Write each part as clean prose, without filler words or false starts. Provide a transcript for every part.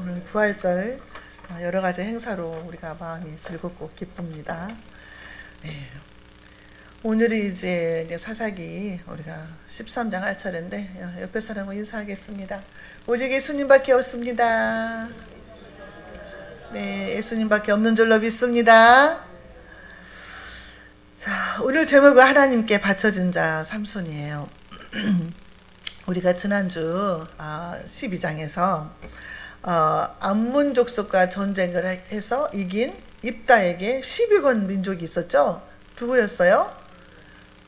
오늘 부활절 여러 가지 행사로 우리가 마음이 즐겁고 기쁩니다. 네. 오늘이 이제 사사기 우리가 13장 할 차례인데 옆에 사람과 인사하겠습니다. 오직 예수님밖에 없습니다. 네, 예수님밖에 없는 줄로 믿습니다. 자, 오늘 제목은 하나님께 바쳐진 자 삼손이에요. 우리가 지난주 12장에서 암몬 족속과 전쟁을 해서 이긴 입다에게 12권 민족이 있었죠. 누구였어요?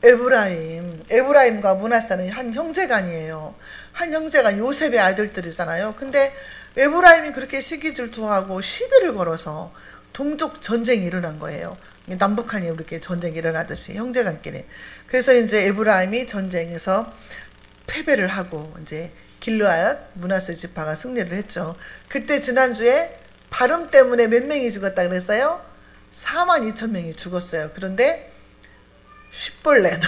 에브라임과 므낫세는 한 형제간이에요. 한 형제가 요셉의 아들들이잖아요. 근데 에브라임이 그렇게 시기질투하고 시비를 걸어서 동족 전쟁이 일어난 거예요. 남북한이 이렇게 전쟁이 일어나듯이 형제간끼리. 그래서 이제 에브라임이 전쟁에서 패배를 하고 이제 길르앗 므낫세 지파가 승리를 했죠. 그때 지난주에 발음 때문에 몇 명이 죽었다 그랬어요? 42,000명이 죽었어요. 그런데 쉽볼렛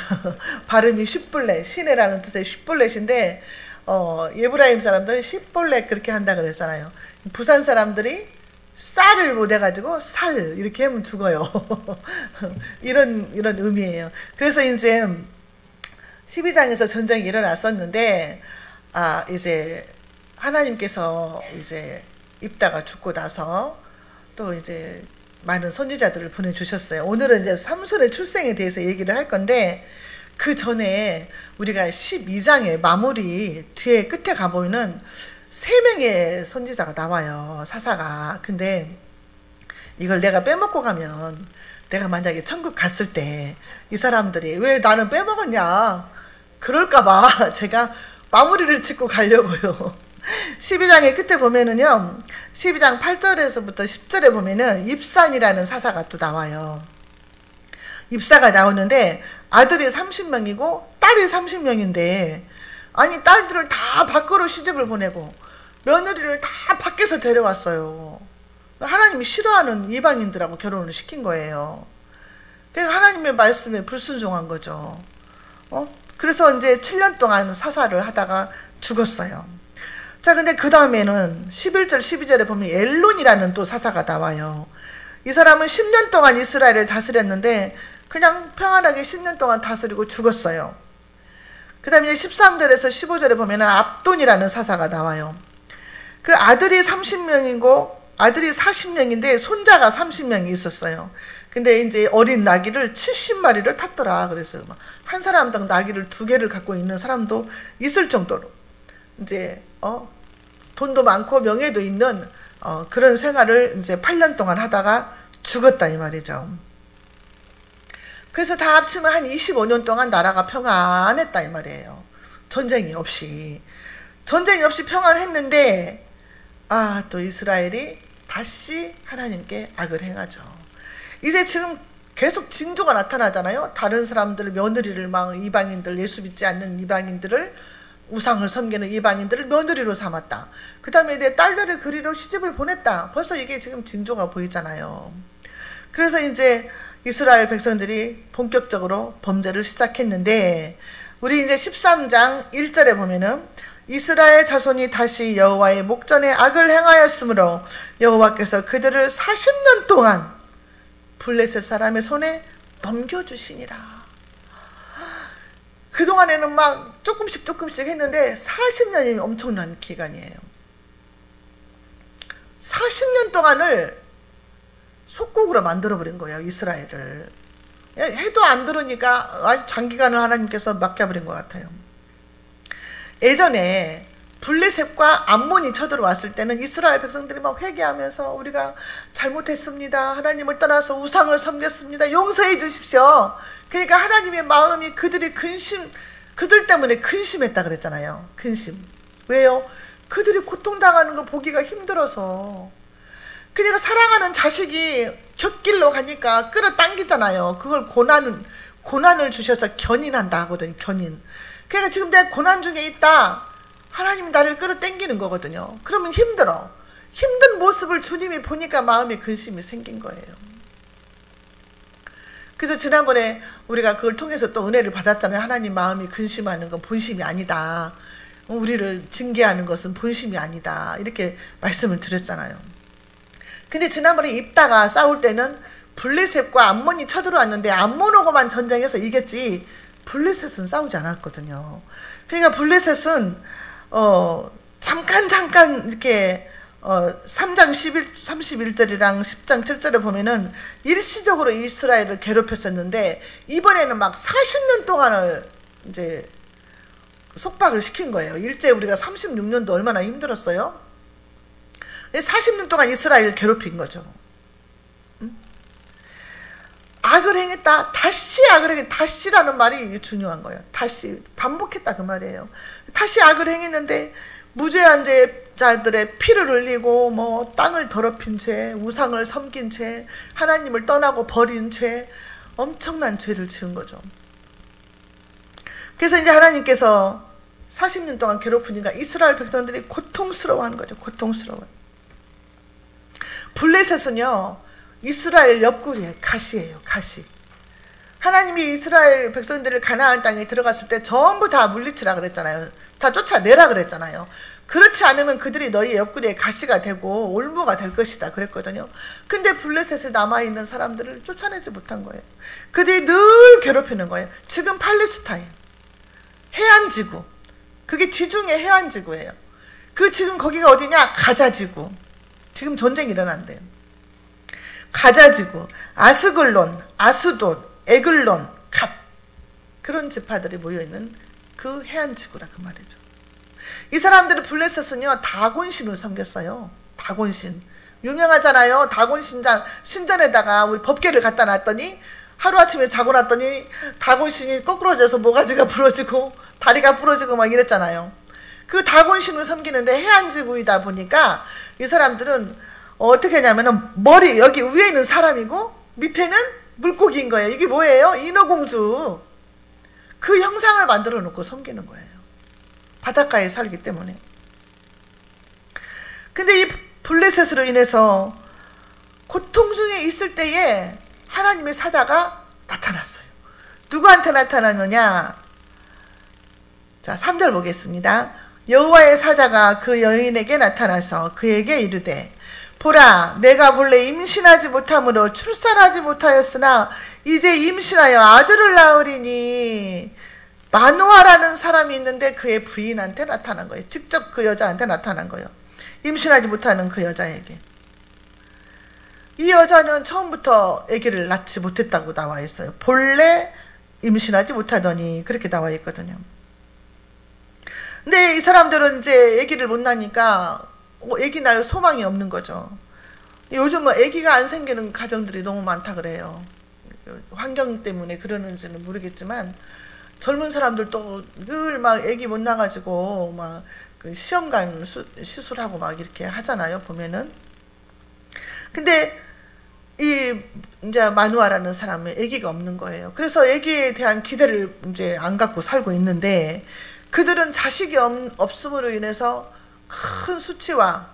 발음이 쉽볼렛 시내라는 뜻의 쉽볼렛인데 에브라임 사람들은 쉽볼렛 그렇게 한다 그랬잖아요. 부산 사람들이 쌀을 못 해가지고 살 이렇게 하면 죽어요. 이런 의미예요. 그래서 이제 12장에서 전쟁이 일어났었는데 이제 하나님께서 이제 입다가 죽고 나서 또 이제 많은 선지자들을 보내주셨어요. 오늘은 이제 삼손의 출생에 대해서 얘기를 할 건데 그 전에 우리가 12장의 마무리 뒤에 끝에 가보면은 3명의 선지자가 나와요. 사사가. 근데 이걸 내가 빼먹고 가면 내가 만약에 천국 갔을 때 이 사람들이 왜 나는 빼먹었냐 그럴까봐 제가 마무리를 짓고 가려고요. 12장의 끝에 보면은요, 12장 8절에서부터 10절에 보면은 입산이라는 사사가 또 나와요. 입사가 나오는데 아들이 30명이고 딸이 30명인데 아니 딸들을 다 밖으로 시집을 보내고 며느리를 다 밖에서 데려왔어요. 하나님이 싫어하는 이방인들하고 결혼을 시킨 거예요. 그래서 하나님의 말씀에 불순종한 거죠. 그래서 이제 7년 동안 사사를 하다가 죽었어요. 자, 근데 그 다음에는 11절, 12절에 보면 엘론이라는 또 사사가 나와요. 이 사람은 10년 동안 이스라엘을 다스렸는데 그냥 평안하게 10년 동안 다스리고 죽었어요. 그 다음에 이제 13절에서 15절에 보면 압돈이라는 사사가 나와요. 그 아들이 30명이고 아들이 40명인데 손자가 30명이 있었어요. 근데 이제 어린 나귀를 70마리를 탔더라 그랬어요. 한 사람당 나귀를 2개를 갖고 있는 사람도 있을 정도로 이제 돈도 많고 명예도 있는 그런 생활을 이제 8년 동안 하다가 죽었다 이 말이죠. 그래서 다 합치면 한 25년 동안 나라가 평안했다 이 말이에요. 전쟁이 없이 평안했는데 또 이스라엘이 다시 하나님께 악을 행하죠. 이제 지금 계속 징조가 나타나잖아요. 다른 사람들 며느리를 막 이방인들 예수 믿지 않는 이방인들을 우상을 섬기는 이방인들을 며느리로 삼았다. 그 다음에 내 딸들을 그리로 시집을 보냈다. 벌써 이게 지금 징조가 보이잖아요. 그래서 이제 이스라엘 백성들이 본격적으로 범죄를 시작했는데 우리 이제 13장 1절에 보면은 이스라엘 자손이 다시 여호와의 목전에 악을 행하였으므로 여호와께서 그들을 40년 동안 블레셋 사람의 손에 넘겨주시니라. 그동안에는 막 조금씩 했는데 40년이면 엄청난 기간이에요. 40년 동안을 속국으로 만들어버린 거예요. 이스라엘을. 해도 안 들으니까 아주 장기간을 하나님께서 맡겨버린 것 같아요. 예전에 블레셋과 암몬이 쳐들어왔을 때는 이스라엘 백성들이 막 회개하면서 우리가 잘못했습니다. 하나님을 떠나서 우상을 섬겼습니다. 용서해 주십시오. 그러니까 하나님의 마음이 그들 때문에 근심했다 그랬잖아요. 근심. 왜요? 그들이 고통당하는 거 보기가 힘들어서. 그러니까 사랑하는 자식이 곁길로 가니까 끌어당기잖아요. 그걸 고난을 주셔서 견인한다 하거든요. 견인. 그러니까 지금 내가 고난 중에 있다. 하나님이 나를 끌어당기는 거거든요. 그러면 힘들어. 힘든 모습을 주님이 보니까 마음에 근심이 생긴 거예요. 그래서 지난번에 우리가 그걸 통해서 또 은혜를 받았잖아요. 하나님 마음이 근심하는 건 본심이 아니다. 우리를 징계하는 것은 본심이 아니다. 이렇게 말씀을 드렸잖아요. 근데 지난번에 입다가 싸울 때는 블레셋과 암몬이 쳐들어왔는데 암몬하고만 전쟁해서 이겼지 블레셋은 싸우지 않았거든요. 그러니까 블레셋은 잠깐 이렇게 3장 31절이랑 10장 7절에 보면은 일시적으로 이스라엘을 괴롭혔었는데 이번에는 막 40년 동안을 이제 속박을 시킨 거예요. 일제 우리가 36년도 얼마나 힘들었어요. 40년 동안 이스라엘을 괴롭힌 거죠. 악을 행했다. 다시 악을 행했다. 다시라는 말이 중요한 거예요. 다시 반복했다 그 말이에요. 다시 악을 행했는데 무죄한 자들의 피를 흘리고 뭐 땅을 더럽힌 채 우상을 섬긴 채 하나님을 떠나고 버린 채 엄청난 죄를 지은 거죠. 그래서 이제 하나님께서 40년 동안 괴롭히니까 이스라엘 백성들이 고통스러워하는 거죠. 고통스러워요. 블레셋은요 이스라엘 옆구리에 가시예요. 가시. 하나님이 이스라엘 백성들을 가나안 땅에 들어갔을 때 전부 다 물리치라 그랬잖아요. 다 쫓아내라 그랬잖아요. 그렇지 않으면 그들이 너희 옆구리에 가시가 되고 올무가 될 것이다 그랬거든요. 근데 블레셋에 남아있는 사람들을 쫓아내지 못한 거예요. 그들이 늘 괴롭히는 거예요. 지금 팔레스타인 해안지구, 그게 지중해 해안지구예요. 그 지금 거기가 어디냐? 가자지구. 지금 전쟁이 일어난대요. 가자지구, 아스글론, 아스돗, 에글론, 갓, 그런 지파들이 모여있는 그 해안지구라 그 말이죠. 이 사람들은 블레셋은요 다곤신을 섬겼어요. 다곤신 유명하잖아요. 다곤 신전에다가 우리 법궤를 갖다 놨더니 하루아침에 자고 났더니 다곤신이 거꾸로져서 모가지가 부러지고 다리가 부러지고 막 이랬잖아요. 그 다곤신을 섬기는데 해안지구이다 보니까 이 사람들은 어떻게 하냐면은 머리 여기 위에 있는 사람이고 밑에는 물고기인 거예요. 이게 뭐예요? 인어공주 그 형상을 만들어 놓고 섬기는 거예요. 바닷가에 살기 때문에. 근데 이 블레셋으로 인해서 고통 중에 있을 때에 하나님의 사자가 나타났어요. 누구한테 나타나느냐? 자, 3절 보겠습니다. 여호와의 사자가 그 여인에게 나타나서 그에게 이르되 보라, 내가 본래 임신하지 못함으로 출산하지 못하였으나 이제 임신하여 아들을 낳으리니. 마누아라는 사람이 있는데 그의 부인한테 나타난 거예요. 직접 그 여자한테 나타난 거예요. 임신하지 못하는 그 여자에게. 이 여자는 처음부터 아기를 낳지 못했다고 나와 있어요. 본래 임신하지 못하더니 그렇게 나와 있거든요. 근데 이 사람들은 이제 아기를 못 낳으니까 아기 낳을 소망이 없는 거죠. 요즘은 아기가 안 생기는 가정들이 너무 많다 그래요. 환경 때문에 그러는지는 모르겠지만 젊은 사람들도 늘 막 아기 못 낳아가지고 막 그 시험관 시술하고 막 이렇게 하잖아요. 보면은. 근데 이 이제 마누아라는 사람은 아기가 없는 거예요. 그래서 아기에 대한 기대를 이제 안 갖고 살고 있는데 그들은 자식이 없음으로 인해서 큰 수치와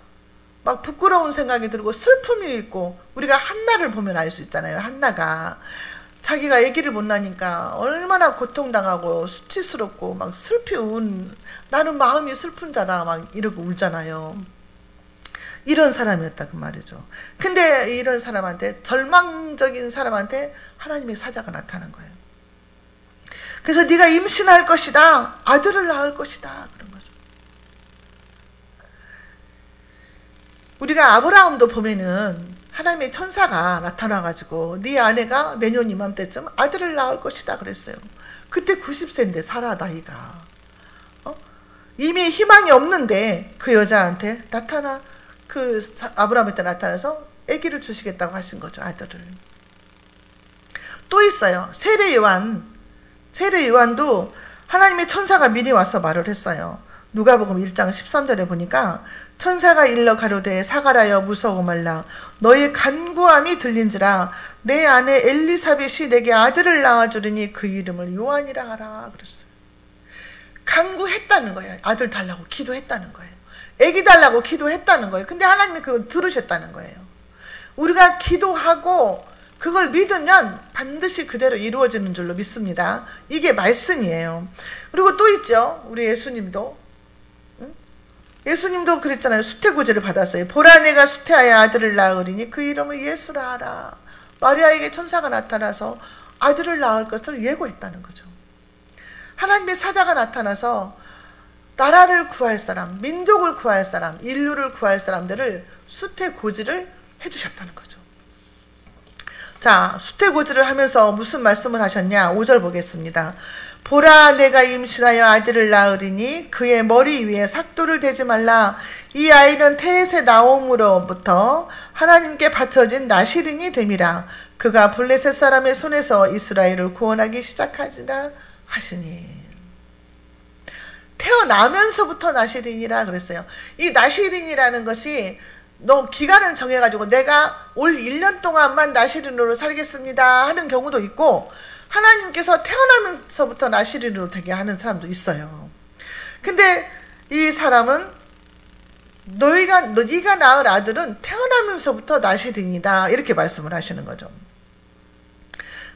막 부끄러운 생각이 들고 슬픔이 있고, 우리가 한나를 보면 알 수 있잖아요. 한나가 자기가 아기를 못 낳으니까 얼마나 고통당하고 수치스럽고 막 슬피 나는 마음이 슬픈 자라 막 이러고 울잖아요. 이런 사람이었다 그 말이죠. 근데 이런 사람한테, 절망적인 사람한테 하나님의 사자가 나타난 거예요. 그래서 네가 임신할 것이다, 아들을 낳을 것이다, 그런 거죠. 우리가 아브라함도 보면은 하나님의 천사가 나타나가지고 네 아내가 내년 이맘때쯤 아들을 낳을 것이다 그랬어요. 그때 90세인데 사라 나이가 이미 희망이 없는데 그 여자한테 아브라함한테 나타나서 아기를 주시겠다고 하신 거죠. 아들을. 또 있어요. 세례 요한도 하나님의 천사가 미리 와서 말을 했어요. 누가복음 1장 13절에 보니까 천사가 일러 가로되 사가라여 무서워 말라, 너의 간구함이 들린지라 내 아내 엘리사벳이 내게 아들을 낳아주리니 그 이름을 요한이라 하라 그랬어요. 간구했다는 거예요. 아들 달라고 기도했다는 거예요. 아기 달라고 기도했다는 거예요. 근데 하나님이 그걸 들으셨다는 거예요. 우리가 기도하고 그걸 믿으면 반드시 그대로 이루어지는 줄로 믿습니다. 이게 말씀이에요. 그리고 또 있죠. 우리 예수님도 예수님도 그랬잖아요. 수태고지를 받았어요. 보라 내가 수태하여 아들을 낳으리니 그 이름을 예수라 하라. 마리아에게 천사가 나타나서 아들을 낳을 것을 예고했다는 거죠. 하나님의 사자가 나타나서 나라를 구할 사람, 민족을 구할 사람, 인류를 구할 사람들을 수태고지를 해주셨다는 거죠. 자, 수태고지를 하면서 무슨 말씀을 하셨냐? 5절 보겠습니다. 보라 내가 임신하여 아들을 낳으리니 그의 머리 위에 삭도를 대지 말라. 이 아이는 태에서 나옴으로부터 하나님께 바쳐진 나시린이 됨이라. 그가 블레셋 사람의 손에서 이스라엘을 구원하기 시작하리라 하시니. 태어나면서부터 나시린이라 그랬어요. 이 나시린이라는 것이 너 기간을 정해가지고 내가 올 1년 동안만 나시린으로 살겠습니다 하는 경우도 있고, 하나님께서 태어나면서부터 나시린으로 되게 하는 사람도 있어요. 근데 이 사람은 네가 낳을 아들은 태어나면서부터 나시린이다 이렇게 말씀을 하시는 거죠.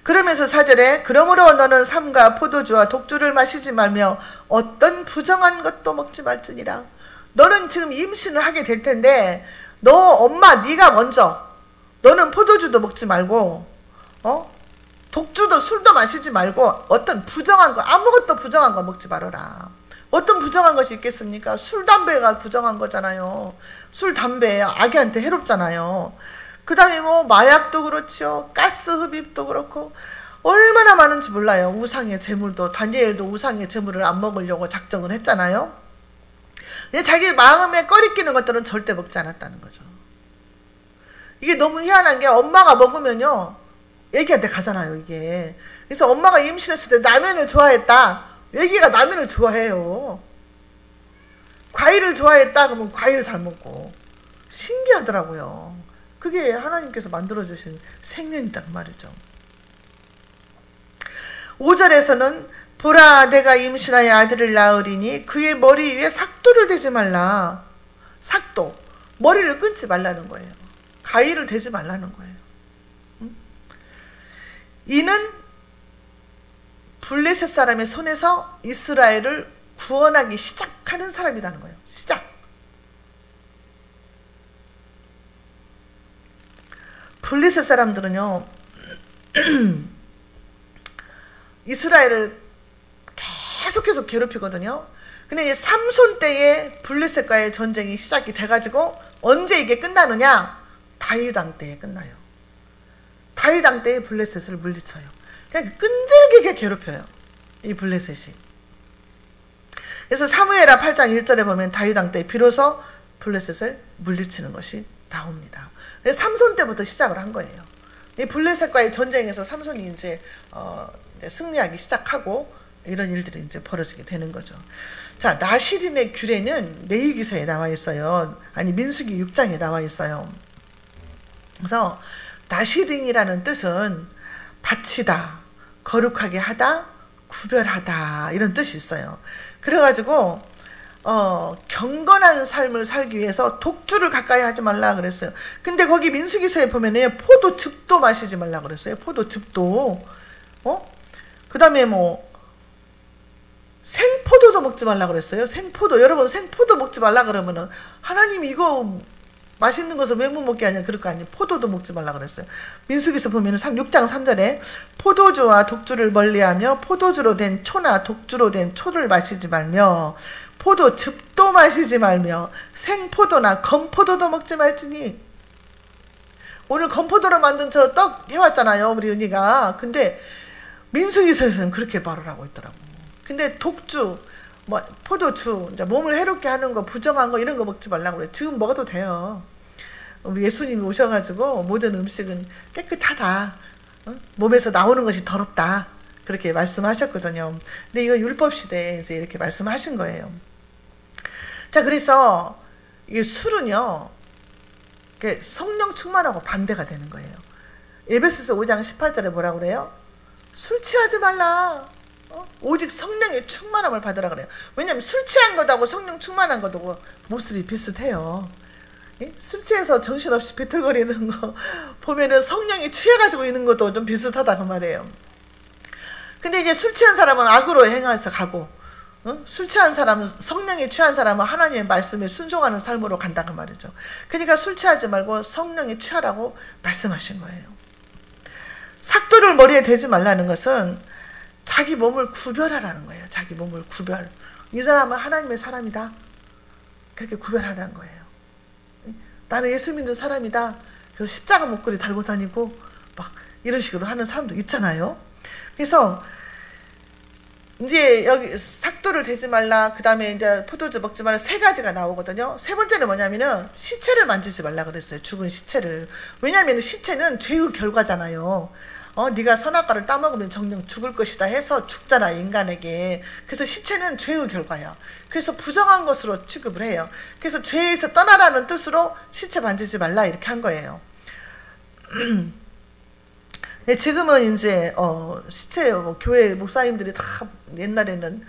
그러면서 4절에 그러므로 너는 삼가 포도주와 독주를 마시지 말며 어떤 부정한 것도 먹지 말지니라. 너는 지금 임신을 하게 될 텐데 너 엄마 네가 먼저 너는 포도주도 먹지 말고 독주도 술도 마시지 말고 어떤 부정한 거, 아무것도 부정한 거 먹지 말아라. 어떤 부정한 것이 있겠습니까? 술, 담배가 부정한 거잖아요. 술, 담배 아기한테 해롭잖아요. 그 다음에 뭐 마약도 그렇지요. 가스 흡입도 그렇고 얼마나 많은지 몰라요. 우상의 제물도, 다니엘도 우상의 제물을 안 먹으려고 작정을 했잖아요. 근데 자기 마음에 꺼리끼는 것들은 절대 먹지 않았다는 거죠. 이게 너무 희한한 게 엄마가 먹으면요 애기한테 가잖아요 이게. 그래서 엄마가 임신했을 때 라면을 좋아했다. 애기가 라면을 좋아해요. 과일을 좋아했다 그러면 과일 잘 먹고. 신기하더라고요. 그게 하나님께서 만들어주신 생명이다 그 말이죠. 5절에서는 보라 내가 임신하여 아들을 낳으리니 그의 머리 위에 삭도를 대지 말라. 삭도, 머리를 끊지 말라는 거예요. 가위를 대지 말라는 거예요. 이는 블레셋 사람의 손에서 이스라엘을 구원하기 시작하는 사람이라는 거예요. 시작. 블레셋 사람들은요 이스라엘을 계속 괴롭히거든요. 근데 이제 삼손 때에 블레셋과의 전쟁이 시작이 돼가지고 언제 이게 끝나느냐? 다윗 왕 때에 끝나요. 다윗 왕 때에 블레셋을 물리쳐요. 그냥 끈질기게 괴롭혀요 이 블레셋이. 그래서 사무엘하 8장 1절에 보면 다윗 왕 때 비로소 블레셋을 물리치는 것이 나옵니다. 삼손 때부터 시작을 한 거예요. 이 블레셋과의 전쟁에서 삼손이 이제 승리하기 시작하고 이런 일들이 이제 벌어지게 되는 거죠. 자, 나시린의 규례는 레위기서에 나와 있어요. 아니 민수기 6장에 나와 있어요. 그래서 나시린이라는 뜻은 바치다, 거룩하게 하다, 구별하다 이런 뜻이 있어요. 그래가지고 경건한 삶을 살기 위해서 독주를 가까이 하지 말라 그랬어요. 근데 거기 민수기서에 보면은 포도즙도 마시지 말라 그랬어요. 포도즙도. 그 다음에 뭐 생포도도 먹지 말라 그랬어요. 생포도. 여러분 생포도 먹지 말라 그러면은 하나님이 이거 맛있는 것을 왜 못 먹게 하냐 그럴 거 아니에요. 포도도 먹지 말라 그랬어요. 민수기서 보면은 6장 3절에 포도주와 독주를 멀리하며 포도주로 된 초나 독주로 된 초를 마시지 말며 포도즙도 마시지 말며 생포도나 건포도도 먹지 말지니. 오늘 건포도로 만든 저 떡 해왔잖아요 우리 은희가. 근데 민수기서에서는 그렇게 말을 하고 있더라고. 근데 독주, 뭐 포도주, 이제 몸을 해롭게 하는 거, 부정한 거 이런 거 먹지 말라고 그래요. 지금 먹어도 돼요. 우리 예수님이 오셔가지고 모든 음식은 깨끗하다. 몸에서 나오는 것이 더럽다. 그렇게 말씀하셨거든요. 근데 이거 율법 시대에 이제 이렇게 말씀하신 거예요. 자, 그래서 이게 술은요, 성령 충만하고 반대가 되는 거예요. 에베소서 5장 18절에 뭐라고 그래요? 술 취하지 말라. 오직 성령의 충만함을 받으라 그래요. 왜냐하면 술 취한 것하고 성령 충만한 것하고 모습이 비슷해요. 술 취해서 정신없이 비틀거리는 거 보면은 성령이 취해가지고 있는 것도 좀 비슷하다 그 말이에요. 근데 이제 술 취한 사람은 악으로 행해서 가고 술 취한 사람은, 성령에 취한 사람은 하나님의 말씀에 순종하는 삶으로 간다 그 말이죠. 그러니까 술 취하지 말고 성령에 취하라고 말씀하신 거예요. 삭도를 머리에 대지 말라는 것은 자기 몸을 구별하라는 거예요. 자기 몸을 구별. 이 사람은 하나님의 사람이다. 그렇게 구별하라는 거예요. 나는 예수 믿는 사람이다. 그래서 십자가 목걸이 달고 다니고 막 이런 식으로 하는 사람도 있잖아요. 그래서 이제 여기 삭도를 대지 말라, 그 다음에 이제 포도주 먹지 말라, 세 가지가 나오거든요. 세 번째는 뭐냐면은 시체를 만지지 말라 그랬어요. 죽은 시체를. 왜냐하면 시체는 죄의 결과잖아요. 네가 선악과를 따먹으면 정녕 죽을 것이다 해서 죽잖아, 인간에게. 그래서 시체는 죄의 결과야. 그래서 부정한 것으로 취급을 해요. 그래서 죄에서 떠나라는 뜻으로 시체 만지지 말라 이렇게 한 거예요. 네, 지금은 이제 시체 교회 목사님들이 다 옛날에는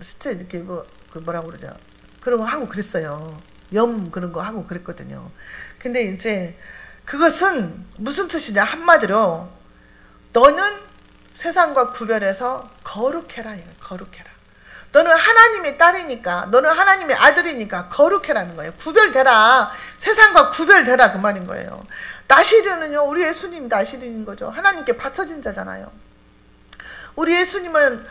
시체 이렇게 그 뭐라고 그러죠, 그런 거 하고 그랬어요. 염 그런 거 하고 그랬거든요. 근데 이제 그것은 무슨 뜻이냐, 한마디로 너는 세상과 구별해서 거룩해라 이거예요. 거룩해라. 너는 하나님의 딸이니까, 너는 하나님의 아들이니까 거룩해라는 거예요. 구별되라. 세상과 구별되라 그 말인 거예요. 나시린은요, 우리 예수님 나시린인 거죠. 하나님께 바쳐진 자잖아요. 우리 예수님은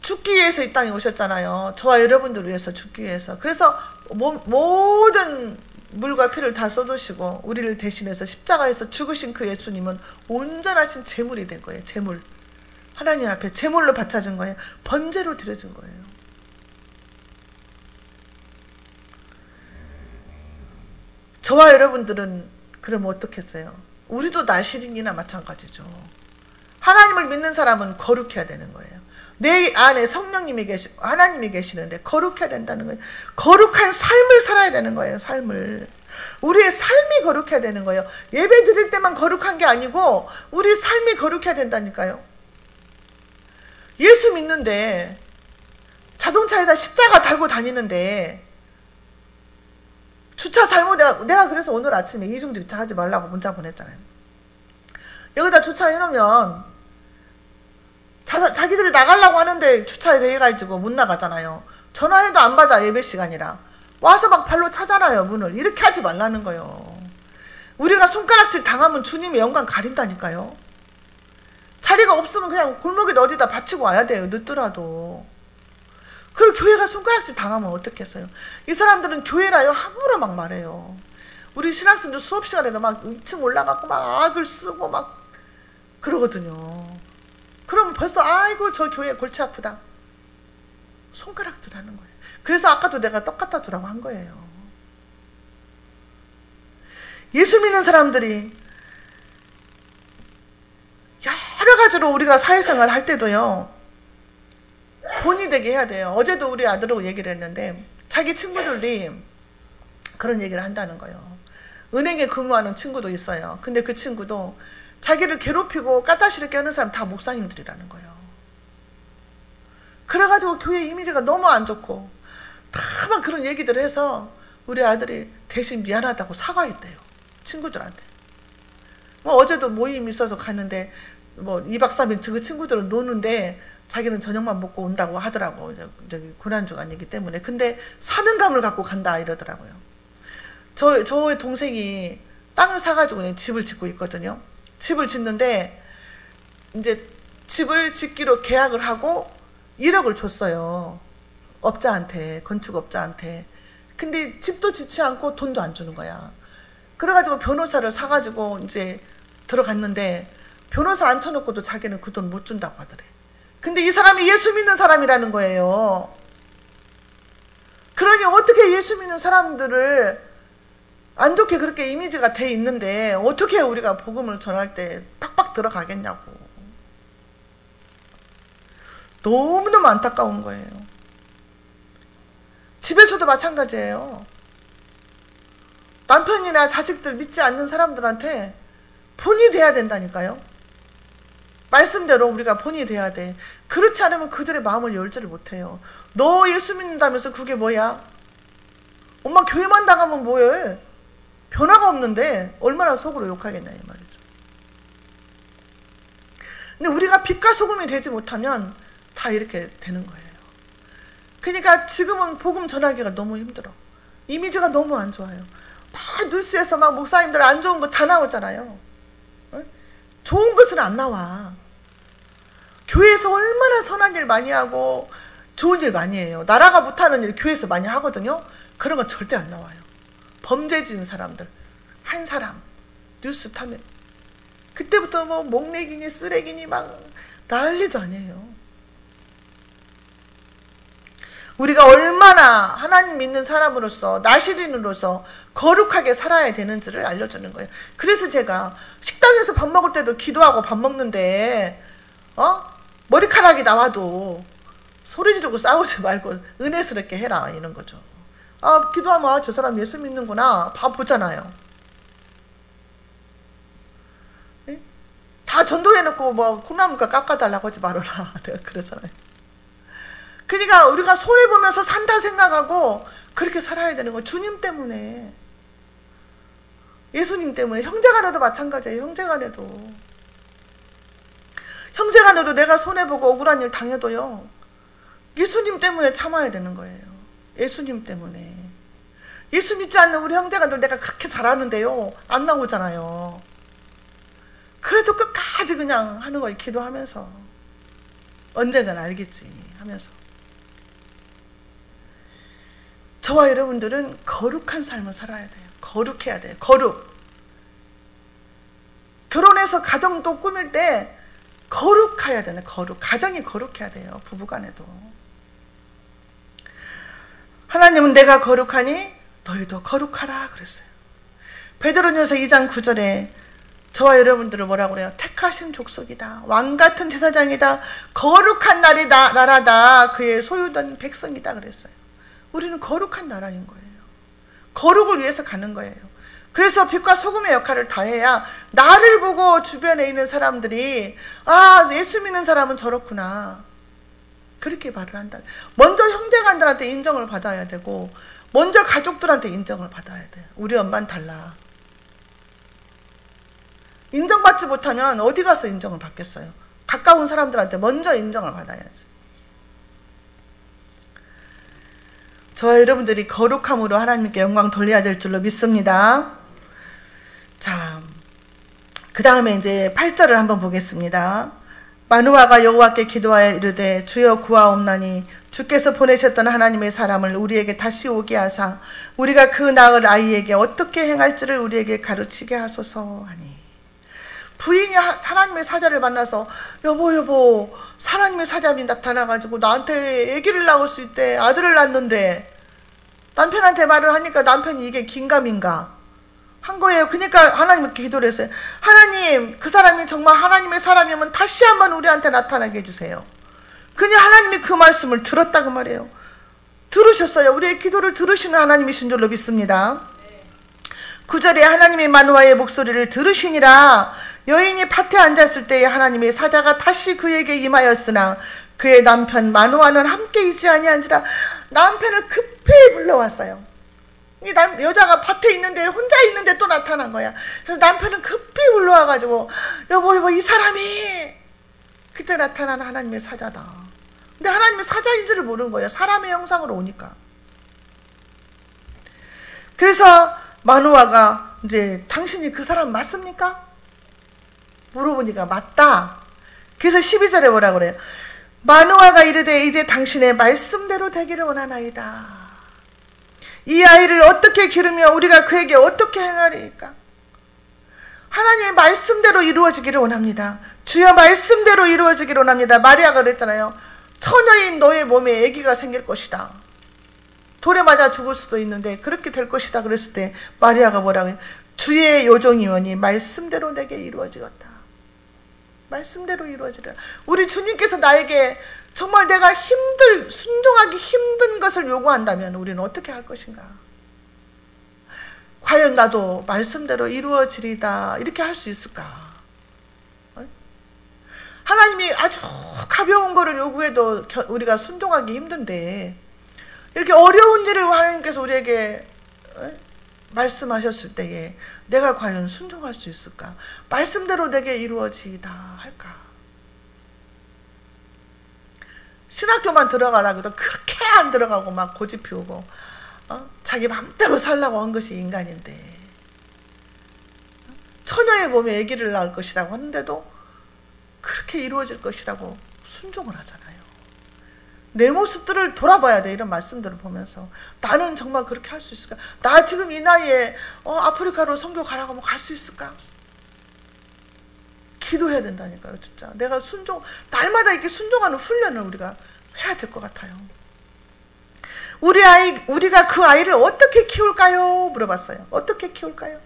죽기 위해서 이 땅에 오셨잖아요. 저와 여러분들을 위해서 죽기 위해서. 그래서 모든 물과 피를 다 쏟으시고 우리를 대신해서 십자가에서 죽으신 그 예수님은 온전하신 제물이 된 거예요. 제물. 하나님 앞에 제물로 바쳐진 거예요. 번제로 드려진 거예요. 저와 여러분들은 그러면 어떻겠어요? 우리도 나시린이나 마찬가지죠. 하나님을 믿는 사람은 거룩해야 되는 거예요. 내 안에 성령님이 계시고 하나님이 계시는데 거룩해야 된다는 거예요. 거룩한 삶을 살아야 되는 거예요. 삶을. 우리의 삶이 거룩해야 되는 거예요. 예배 드릴 때만 거룩한 게 아니고 우리 삶이 거룩해야 된다니까요. 예수 믿는데 자동차에다 십자가 달고 다니는데 주차 잘못, 내가 그래서 오늘 아침에 이중주차 하지 말라고 문자 보냈잖아요. 여기다 주차해놓으면 자기들이 나가려고 하는데 주차에 대해가지고 못 나가잖아요. 전화해도 안 받아, 예배 시간이라. 와서 막 발로 차잖아요, 문을. 이렇게 하지 말라는 거예요. 우리가 손가락질 당하면 주님의 영광 가린다니까요. 자리가 없으면 그냥 골목에 어디다 받치고 와야 돼요, 늦더라도. 그리고 교회가 손가락질 당하면 어떻겠어요? 이 사람들은 교회라요 함부로 막 말해요. 우리 신학생들 수업 시간에도 막 2층 올라가고 막 악을 쓰고 막 그러거든요. 그러면 벌써 아이고 저 교회 골치 아프다. 손가락질 하는 거예요. 그래서 아까도 내가 떡 갖다 주라고 한 거예요. 예수 믿는 사람들이 여러 가지로 우리가 사회생활 할 때도요, 본이 되게 해야 돼요. 어제도 우리 아들하고 얘기를 했는데 자기 친구들이 그런 얘기를 한다는 거예요. 은행에 근무하는 친구도 있어요. 근데 그 친구도 자기를 괴롭히고 까다시럽게 하는 사람 다 목사님들이라는 거예요. 그래가지고 교회 이미지가 너무 안 좋고 다만 그런 얘기들을 해서 우리 아들이 대신 미안하다고 사과했대요. 친구들한테. 어제도 모임 있어서 갔는데 2박 3일 그 친구들은 노는데 자기는 저녁만 먹고 온다고 하더라고. 저기 고난주간이기 때문에. 근데 사명감을 갖고 간다 이러더라고요. 저의 동생이 땅을 사가지고 집을 짓고 있거든요. 집을 짓는데 이제 집을 짓기로 계약을 하고 1억을 줬어요. 업자한테, 건축업자한테. 근데 집도 짓지 않고 돈도 안 주는 거야. 그래가지고 변호사를 사가지고 이제 들어갔는데 변호사 앉혀놓고도 자기는 그 돈 못 준다고 하더래. 근데 이 사람이 예수 믿는 사람이라는 거예요. 그러니 어떻게 예수 믿는 사람들을 안 좋게 그렇게 이미지가 돼 있는데 어떻게 우리가 복음을 전할 때 팍팍 들어가겠냐고. 너무너무 안타까운 거예요. 집에서도 마찬가지예요. 남편이나 자식들 믿지 않는 사람들한테 본이 돼야 된다니까요. 말씀대로 우리가 본이 돼야 돼. 그렇지 않으면 그들의 마음을 열지를 못해요. 너 예수 믿는다면서 그게 뭐야? 엄마 교회만 나가면 뭐해? 변화가 없는데 얼마나 속으로 욕하겠냐 이 말이죠. 근데 우리가 빛과 소금이 되지 못하면 다 이렇게 되는 거예요. 그러니까 지금은 복음 전하기가 너무 힘들어. 이미지가 너무 안 좋아요. 막 뉴스에서 막 목사님들 안 좋은 거 다 나오잖아요. 좋은 것은 안 나와. 교회에서 얼마나 선한 일 많이 하고 좋은 일 많이 해요. 나라가 못하는 일 교회에서 많이 하거든요. 그런 건 절대 안 나와요. 범죄 지은 사람들, 한 사람 뉴스 타면 그때부터 뭐 목내기니 쓰레기니 막 난리도 아니에요. 우리가 얼마나 하나님 믿는 사람으로서 나시린으로서 거룩하게 살아야 되는지를 알려주는 거예요. 그래서 제가 식당에서 밥 먹을 때도 기도하고 밥 먹는데 머리카락이 나와도 소리 지르고 싸우지 말고 은혜스럽게 해라 이런 거죠. 기도하면 저 사람 예수 믿는구나 밥 보잖아요. 다 전도해놓고 뭐 콩나물가 깎아달라고 하지 말아라 내가 그러잖아요. 그러니까 우리가 손해보면서 산다 생각하고 그렇게 살아야 되는 거예요. 주님 때문에, 예수님 때문에. 형제간에도 마찬가지예요. 형제간에도 내가 손해보고 억울한 일 당해도요, 예수님 때문에 참아야 되는 거예요. 예수님 때문에. 예수 믿지 않는 우리 형제간들 내가 그렇게 잘하는데요 안 나오잖아요. 그래도 끝까지 그냥 하는 거예요. 기도하면서 언젠간 알겠지 하면서. 저와 여러분들은 거룩한 삶을 살아야 돼요. 거룩해야 돼요. 거룩. 결혼해서 가정도 꾸밀 때 거룩해야 되네. 거룩. 가정이 거룩해야 돼요. 부부간에도. 하나님은 내가 거룩하니 너희도 거룩하라 그랬어요. 베드로전서 2장 9절에 저와 여러분들을 뭐라고 그래요? 택하신 족속이다. 왕같은 제사장이다. 거룩한 나라다. 그의 소유된 백성이다 그랬어요. 우리는 거룩한 나라인 거예요. 거룩을 위해서 가는 거예요. 그래서 빛과 소금의 역할을 다해야 나를 보고 주변에 있는 사람들이 예수 믿는 사람은 저렇구나 그렇게 말을 한다. 먼저 형제간들한테 인정을 받아야 되고 먼저 가족들한테 인정을 받아야 돼요. 우리 엄마는 달라. 인정받지 못하면 어디 가서 인정을 받겠어요. 가까운 사람들한테 먼저 인정을 받아야지. 저와 여러분들이 거룩함으로 하나님께 영광 돌려야 될 줄로 믿습니다. 자, 그 다음에 이제 8절을 한번 보겠습니다. 마누아가 여호와께 기도하여 이르되 주여 구하옵나니 주께서 보내셨던 하나님의 사람을 우리에게 다시 오게 하사 우리가 그 낳을 아이에게 어떻게 행할지를 우리에게 가르치게 하소서 하니. 부인이 하나님의 사자를 만나서 여보 하나님의 사자이 나타나가지고 나한테 아기를 낳을 수 있대. 아들을 낳는데 남편한테 말을 하니까 남편이 이게 긴가민가 한 거예요. 그러니까 하나님께 기도를 했어요. 하나님, 그 사람이 정말 하나님의 사람이면 다시 한번 우리한테 나타나게 해주세요. 그냥 하나님이 그 말씀을 들었다고 말해요. 들으셨어요. 우리의 기도를 들으시는 하나님이신 줄로 믿습니다. 9절에 하나님의 마누아의 목소리를 들으시니라. 여인이 밭에 앉았을 때에 하나님의 사자가 다시 그에게 임하였으나 그의 남편 마누아는 함께 있지 아니한지라. 남편을 급히 불러왔어요. 이 여자가 밭에 있는데 혼자 있는데 또 나타난 거야. 그래서 남편은 급히 불러와가지고 여보 이 사람이 그때 나타난 하나님의 사자다. 근데 하나님의 사자인 줄을 모르는 거예요. 사람의 형상으로 오니까. 그래서 마누아가 이제 당신이 그 사람 맞습니까? 물어보니까 맞다. 그래서 12절에 뭐라 그래요? 마누아가 이르되 이제 당신의 말씀대로 되기를 원하나이다. 이 아이를 어떻게 기르며 우리가 그에게 어떻게 행하리까? 하나님의 말씀대로 이루어지기를 원합니다. 주여 말씀대로 이루어지기를 원합니다. 마리아가 그랬잖아요. 처녀인 너의 몸에 아기가 생길 것이다. 돌에 맞아 죽을 수도 있는데 그렇게 될 것이다 그랬을 때 마리아가 뭐라고 해요? 주의 요종이오니 말씀대로 내게 이루어지겠다. 말씀대로 이루어지라. 우리 주님께서 나에게 정말 내가 순종하기 힘든 것을 요구한다면 우리는 어떻게 할 것인가? 과연 나도 말씀대로 이루어지리다 이렇게 할 수 있을까? 하나님이 아주 가벼운 거를 요구해도 우리가 순종하기 힘든데 이렇게 어려운 일을 하나님께서 우리에게 말씀하셨을 때에 내가 과연 순종할 수 있을까? 말씀대로 내게 이루어지다 할까? 신학교만 들어가라고 해도 그렇게 안 들어가고 막 고집 피우고 자기 맘대로 살라고 한 것이 인간인데, 처녀의 몸에 아기를 낳을 것이라고 하는데도 그렇게 이루어질 것이라고 순종을 하잖아요. 내 모습들을 돌아봐야 돼. 이런 말씀들을 보면서 나는 정말 그렇게 할 수 있을까? 나 지금 이 나이에 아프리카로 선교 가라고 하면 갈 수 있을까? 기도해야 된다니까요. 진짜 내가 날마다 이렇게 순종하는 훈련을 우리가 해야 될 것 같아요. 우리가 그 아이를 어떻게 키울까요? 물어봤어요. 어떻게 키울까요?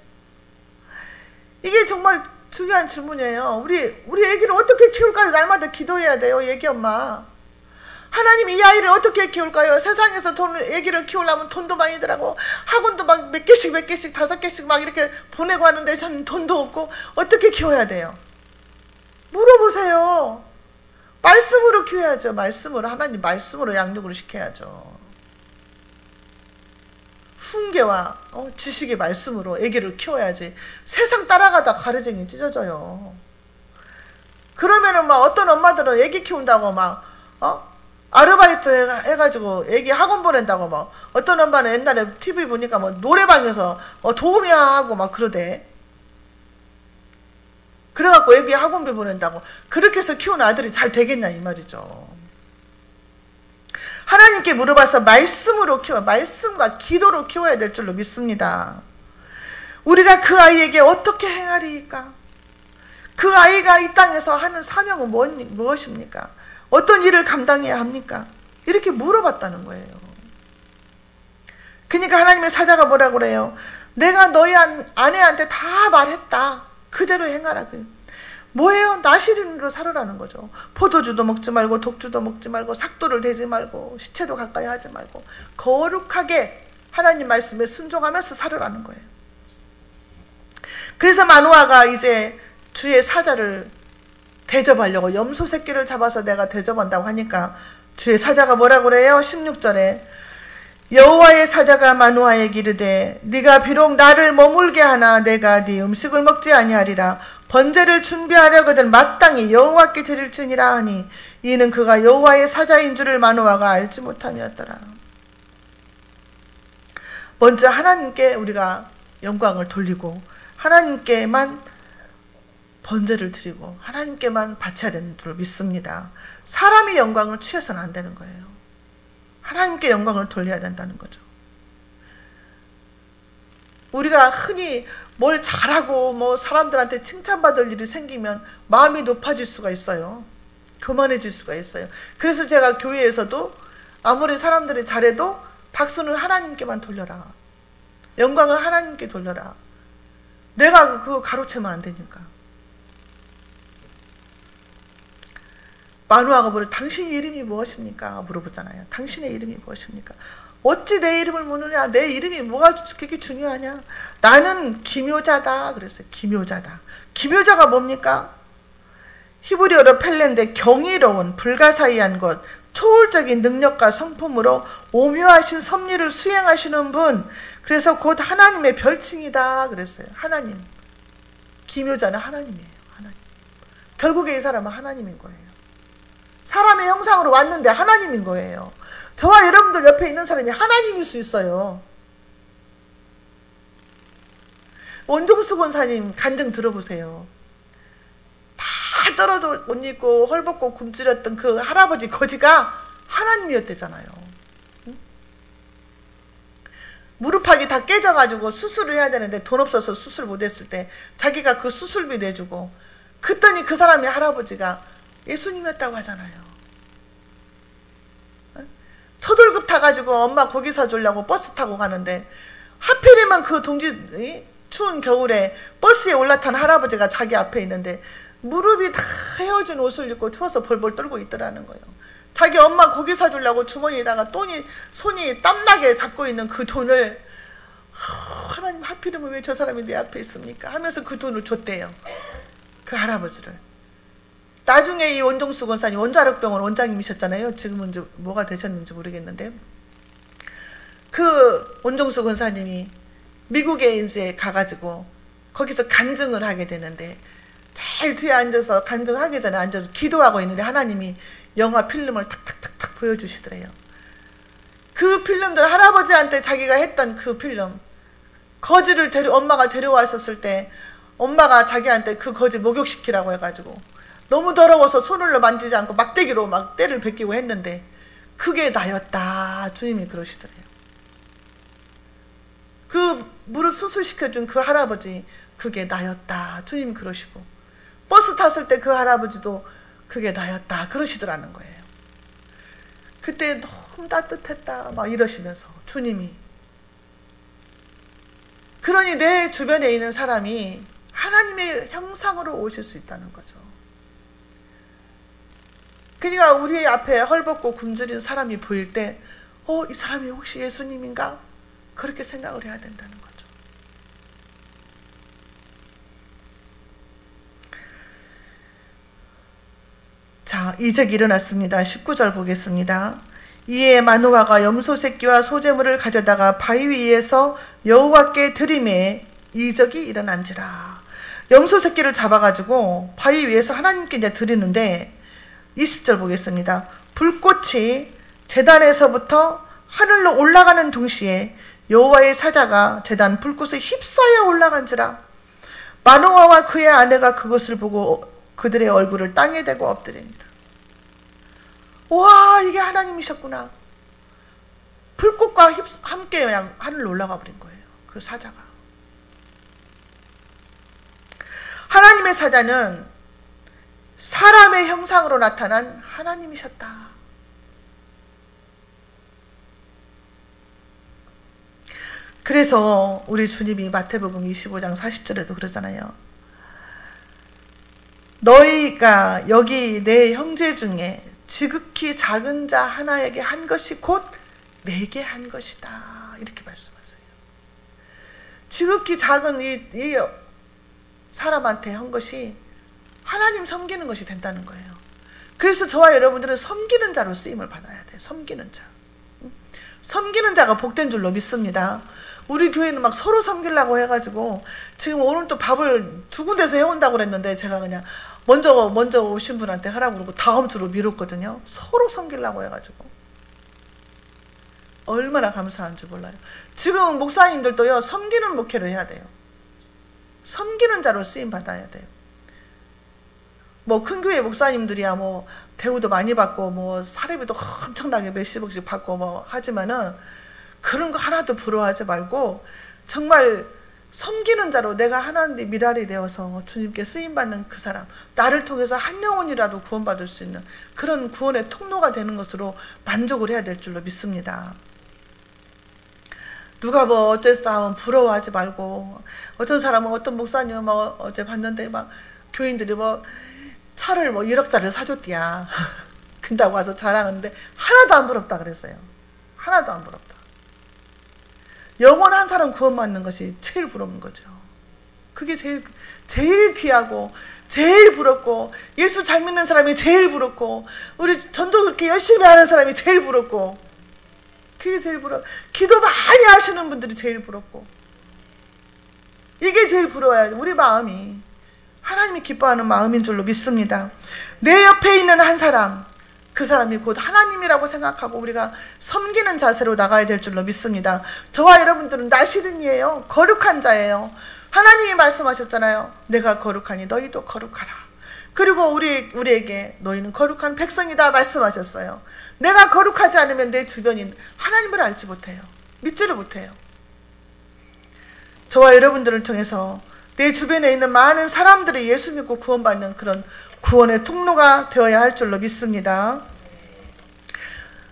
이게 정말 중요한 질문이에요. 우리 애기를 어떻게 키울까요? 날마다 기도해야 돼요. 애기 엄마. 하나님 이 아이를 어떻게 키울까요? 세상에서 애기를 키우려면 돈도 많이 들하고 학원도 막 몇 개씩 5개씩 막 이렇게 보내고 하는데 저는 돈도 없고 어떻게 키워야 돼요? 물어보세요. 말씀으로 키워야죠. 말씀으로, 하나님 말씀으로 양육을 시켜야죠. 훈계와 지식의 말씀으로 애기를 키워야지. 세상 따라가다 가르쟁이 찢어져요. 그러면은 막 어떤 엄마들은 애기 키운다고 막 아르바이트 해가지고 애기 학원 보낸다고 막, 어떤 엄마는 옛날에 TV 보니까 뭐 노래방에서 도우미야 하고 막 그러대. 그래갖고 애기 학원비 보낸다고. 그렇게 해서 키운 아들이 잘 되겠냐 이 말이죠. 하나님께 물어봐서 말씀으로 말씀과 기도로 키워야 될 줄로 믿습니다. 우리가 그 아이에게 어떻게 행하리까? 그 아이가 이 땅에서 하는 사명은 무엇입니까? 어떤 일을 감당해야 합니까? 이렇게 물어봤다는 거예요. 그러니까 하나님의 사자가 뭐라고 그래요? 내가 너희 아내한테 다 말했다. 그대로 행하라. 뭐예요? 나시린으로 살으라는 거죠. 포도주도 먹지 말고 독주도 먹지 말고 삭도를 대지 말고 시체도 가까이 하지 말고 거룩하게 하나님 말씀에 순종하면서 살으라는 거예요. 그래서 마누아가 이제 주의 사자를 대접하려고 염소 새끼를 잡아서 내가 대접한다고 하니까 주의 사자가 뭐라고 그래요? 16절에 여호와의 사자가 마누아에게 이르되 네가 비록 나를 머물게 하나 내가 네 음식을 먹지 아니하리라. 번제를 준비하려거든 마땅히 여호와께 드릴지니라 하니 이는 그가 여호와의 사자인 줄을 마누아가 알지 못함이었더라. 먼저 하나님께 우리가 영광을 돌리고 하나님께만 번제를 드리고 하나님께만 바쳐야 되는 줄 믿습니다. 사람이 영광을 취해서는 안 되는 거예요. 하나님께 영광을 돌려야 된다는 거죠. 우리가 흔히 뭘 잘하고 뭐 사람들한테 칭찬받을 일이 생기면 마음이 높아질 수가 있어요. 교만해질 수가 있어요. 그래서 제가 교회에서도 아무리 사람들이 잘해도 박수는 하나님께만 돌려라. 영광을 하나님께 돌려라. 내가 그거 가로채면 안 되니까. 마누아가 물어 당신의 이름이 무엇입니까? 물어보잖아요. 당신의 이름이 무엇입니까? 어찌 내 이름을 묻느냐? 내 이름이 뭐가 그렇게 중요하냐? 나는 기묘자다. 그랬어요. 기묘자다. 기묘자가 뭡니까? 히브리어로 펠레인데 경이로운 불가사의한 것, 초월적인 능력과 성품으로 오묘하신 섭리를 수행하시는 분. 그래서 곧 하나님의 별칭이다. 그랬어요. 하나님. 기묘자는 하나님이에요. 하나님. 결국에 이 사람은 하나님인 거예요. 사람의 형상으로 왔는데 하나님인 거예요. 저와 여러분들 옆에 있는 사람이 하나님일 수 있어요. 원종수 권사님 간증 들어보세요. 다 떨어도 옷 입고 헐벗고 굶주렸던 그 할아버지 거지가 하나님이었대잖아요. 무릎팍이 다 깨져가지고 수술을 해야 되는데 돈 없어서 수술 못했을 때 자기가 그 수술비 내주고, 그랬더니 그 사람이 할아버지가 예수님이었다고 하잖아요. 초등급 타가지고 엄마 고기 사주려고 버스 타고 가는데 하필이면 그 추운 겨울에 버스에 올라탄 할아버지가 자기 앞에 있는데 무릎이 다 헤어진 옷을 입고 추워서 벌벌 떨고 있더라는 거예요. 자기 엄마 고기 사주려고 주머니에다가 손이 땀나게 잡고 있는 그 돈을 하나님 하필이면 왜 저 사람이 내 앞에 있습니까? 하면서 그 돈을 줬대요. 그 할아버지를. 나중에 이 원종수 권사님 원자력병원 원장님이셨잖아요. 지금은 이제 뭐가 되셨는지 모르겠는데, 그 원종수 권사님이 미국에 이제 가가지고 거기서 간증을 하게 되는데, 제일 뒤에 앉아서 간증하기 전에 앉아서 기도하고 있는데 하나님이 영화 필름을 탁탁탁탁 보여주시더래요. 그 필름들, 할아버지한테 자기가 했던 그 필름, 거지를 엄마가 데려왔었을 때 엄마가 자기한테 그 거지 목욕시키라고 해가지고 너무 더러워서 손으로 만지지 않고 막대기로 막 때를 베끼고 했는데 그게 나였다. 주님이 그러시더래요. 그 무릎 수술시켜준 그 할아버지, 그게 나였다. 주님이 그러시고, 버스 탔을 때 그 할아버지도 그게 나였다. 그러시더라는 거예요. 그때 너무 따뜻했다. 막 이러시면서 주님이. 그러니 내 주변에 있는 사람이 하나님의 형상으로 오실 수 있다는 거죠. 그러니까 우리 앞에 헐벗고 굶주린 사람이 보일 때 이 사람이 혹시 예수님인가? 그렇게 생각을 해야 된다는 거죠. 자, 이적이 일어났습니다. 19절 보겠습니다. 이에 마노아가 염소 새끼와 소재물을 가져다가 바위 위에서 여호와께 드리매 이적이 일어난지라. 염소 새끼를 잡아가지고 바위 위에서 하나님께 이제 드리는데 20절 보겠습니다. 불꽃이 제단에서부터 하늘로 올라가는 동시에 여호와의 사자가 제단 불꽃에 휩싸여 올라간지라. 마노아와 그의 아내가 그것을 보고 그들의 얼굴을 땅에 대고 엎드립니다. 와, 이게 하나님이셨구나. 불꽃과 함께 그냥 하늘로 올라가 버린 거예요. 그 사자가. 하나님의 사자는 사람의 형상으로 나타난 하나님이셨다. 그래서 우리 주님이 마태복음 25장 40절에도 그러잖아요. 너희가 여기 내 형제 중에 지극히 작은 자 하나에게 한 것이 곧 내게 한 것이다. 이렇게 말씀하세요. 지극히 작은 이 사람한테 한 것이 하나님 섬기는 것이 된다는 거예요. 그래서 저와 여러분들은 섬기는 자로 쓰임을 받아야 돼요. 섬기는 자. 섬기는 자가 복된 줄로 믿습니다. 우리 교회는 막 서로 섬기려고 해가지고 지금 오늘 또 밥을 2군데서 해온다고 그랬는데 제가 그냥 먼저 오신 분한테 하라고 그러고 다음 주로 미뤘거든요. 서로 섬기려고 해가지고 얼마나 감사한지 몰라요. 지금 목사님들도요, 섬기는 목회를 해야 돼요. 섬기는 자로 쓰임 받아야 돼요. 뭐 큰 교회 목사님들이야 뭐 대우도 많이 받고 뭐 사례비도 엄청나게 몇십억씩 받고 뭐 하지만은 그런 거 하나도 부러워하지 말고 정말 섬기는 자로 내가 하나님의 미랄이 되어서 주님께 쓰임받는 그 사람, 나를 통해서 한 영혼이라도 구원받을 수 있는 그런 구원의 통로가 되는 것으로 만족을 해야 될 줄로 믿습니다. 누가 뭐 어째서 하면 부러워하지 말고, 어떤 사람은 어떤 목사님은 뭐 어제 봤는데 막 교인들이 뭐 차를 뭐 1억짜리 사줬디야. 근다고 와서 자랑하는데 하나도 안 부럽다 그랬어요. 하나도 안 부럽다. 영원한 사람 구원받는 것이 제일 부러운 거죠. 그게 제일 귀하고 제일 부럽고, 예수 잘 믿는 사람이 제일 부럽고, 우리 전도 그렇게 열심히 하는 사람이 제일 부럽고, 그게 제일 부러워. 기도 많이 하시는 분들이 제일 부럽고, 이게 제일 부러워요. 우리 마음이 하나님이 기뻐하는 마음인 줄로 믿습니다. 내 옆에 있는 한 사람, 그 사람이 곧 하나님이라고 생각하고 우리가 섬기는 자세로 나가야 될 줄로 믿습니다. 저와 여러분들은 나시린이에요. 거룩한 자예요. 하나님이 말씀하셨잖아요. 내가 거룩하니 너희도 거룩하라. 그리고 우리에게 너희는 거룩한 백성이다 말씀하셨어요. 내가 거룩하지 않으면 내 주변인 하나님을 알지 못해요. 믿지를 못해요. 저와 여러분들을 통해서 내 주변에 있는 많은 사람들이 예수 믿고 구원받는 그런 구원의 통로가 되어야 할 줄로 믿습니다.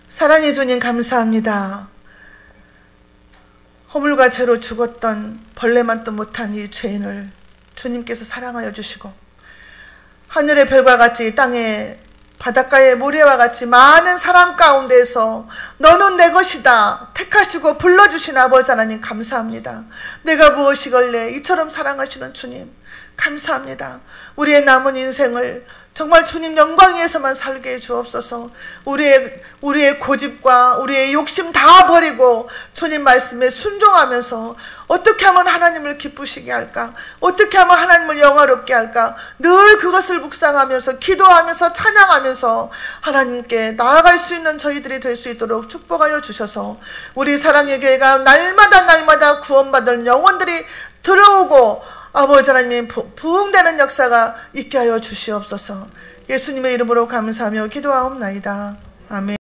사랑해 주님 감사합니다. 허물과 죄로 죽었던 벌레만도 못한 이 죄인을 주님께서 사랑하여 주시고, 하늘의 별과 같이 땅의 바닷가의 모래와 같이 많은 사람 가운데서 너는 내 것이다 택하시고 불러주신 아버지 하나님 감사합니다. 내가 무엇이걸래 이처럼 사랑하시는 주님 감사합니다. 우리의 남은 인생을 정말 주님 영광 위에서만 살게 해 주옵소서. 우리의 고집과 우리의 욕심 다 버리고 주님 말씀에 순종하면서 어떻게 하면 하나님을 기쁘시게 할까? 어떻게 하면 하나님을 영화롭게 할까? 늘 그것을 묵상하면서 기도하면서 찬양하면서 하나님께 나아갈 수 있는 저희들이 될 수 있도록 축복하여 주셔서 우리 사랑의 교회가 날마다 구원받을 영혼들이 들어오고 아버지 하나님의 부흥되는 역사가 있게 하여 주시옵소서. 예수님의 이름으로 감사하며 기도하옵나이다. 아멘.